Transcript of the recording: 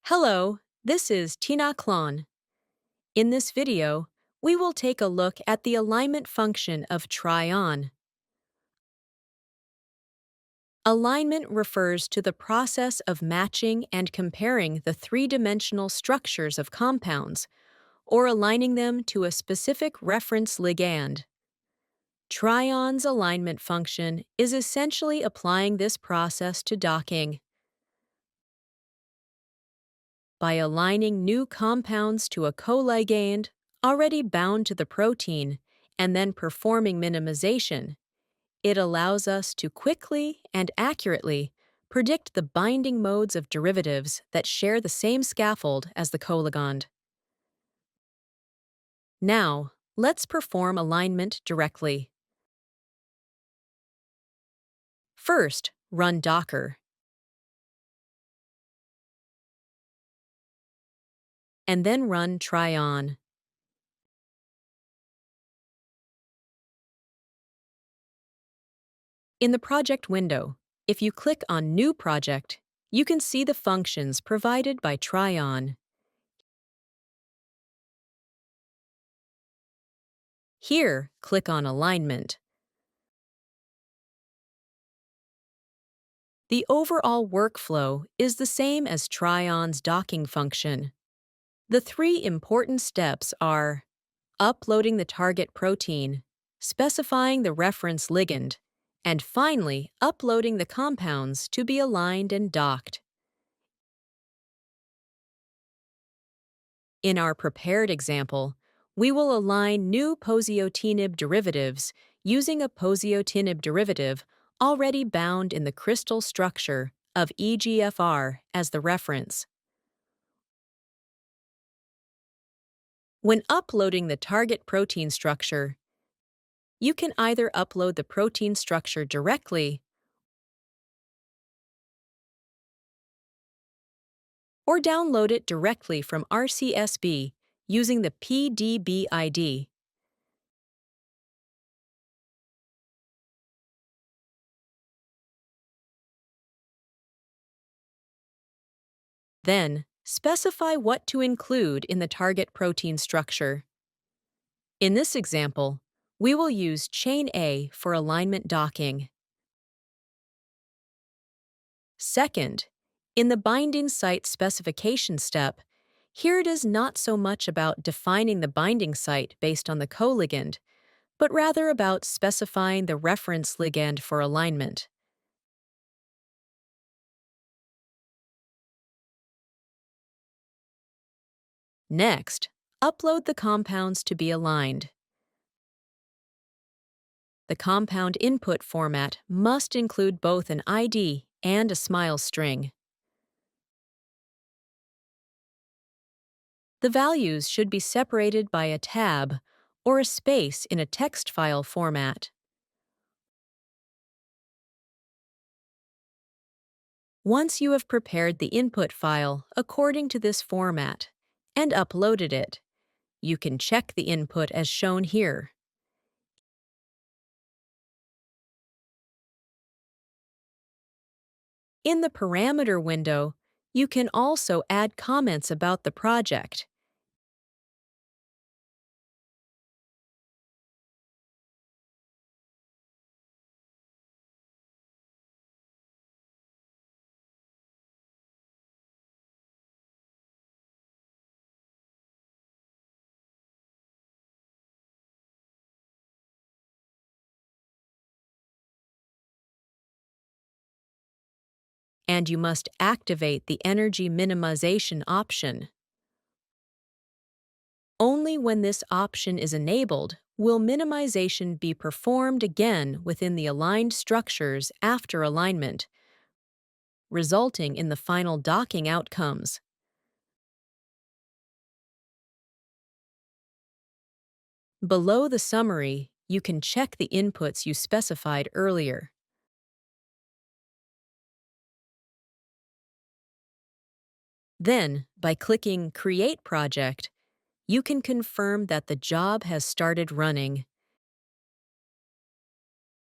Hello, this is Tinaclon. In this video, we will take a look at the alignment function of TRION. Alignment refers to the process of matching and comparing the three-dimensional structures of compounds, or aligning them to a specific reference ligand. TRION's alignment function is essentially applying this process to docking. By aligning new compounds to a coligand already bound to the protein and then performing minimization, it allows us to quickly and accurately predict the binding modes of derivatives that share the same scaffold as the coligand. Now, let's perform alignment directly. First, run Docker, and then run TRION. In the project window, if you click on New Project, you can see the functions provided by TRION. Here, click on Alignment. The overall workflow is the same as TRION's docking function. The three important steps are uploading the target protein, specifying the reference ligand, and finally uploading the compounds to be aligned and docked. In our prepared example, we will align new poziotinib derivatives using a poziotinib derivative already bound in the crystal structure of EGFR as the reference. When uploading the target protein structure, you can either upload the protein structure directly or download it directly from RCSB using the PDB ID. Then, specify what to include in the target protein structure. In this example, we will use chain A for alignment docking. Second, in the binding site specification step, here it is not so much about defining the binding site based on the coligand, but rather about specifying the reference ligand for alignment. Next, upload the compounds to be aligned. The compound input format must include both an ID and a SMILE string. The values should be separated by a tab or a space in a text file format. Once you have prepared the input file according to this format and uploaded it, you can check the input as shown here. In the parameter window, you can also add comments about the project. And you must activate the energy minimization option. Only when this option is enabled will minimization be performed again within the aligned structures after alignment, resulting in the final docking outcomes. Below the summary, you can check the inputs you specified earlier. Then, by clicking Create Project, you can confirm that the job has started running.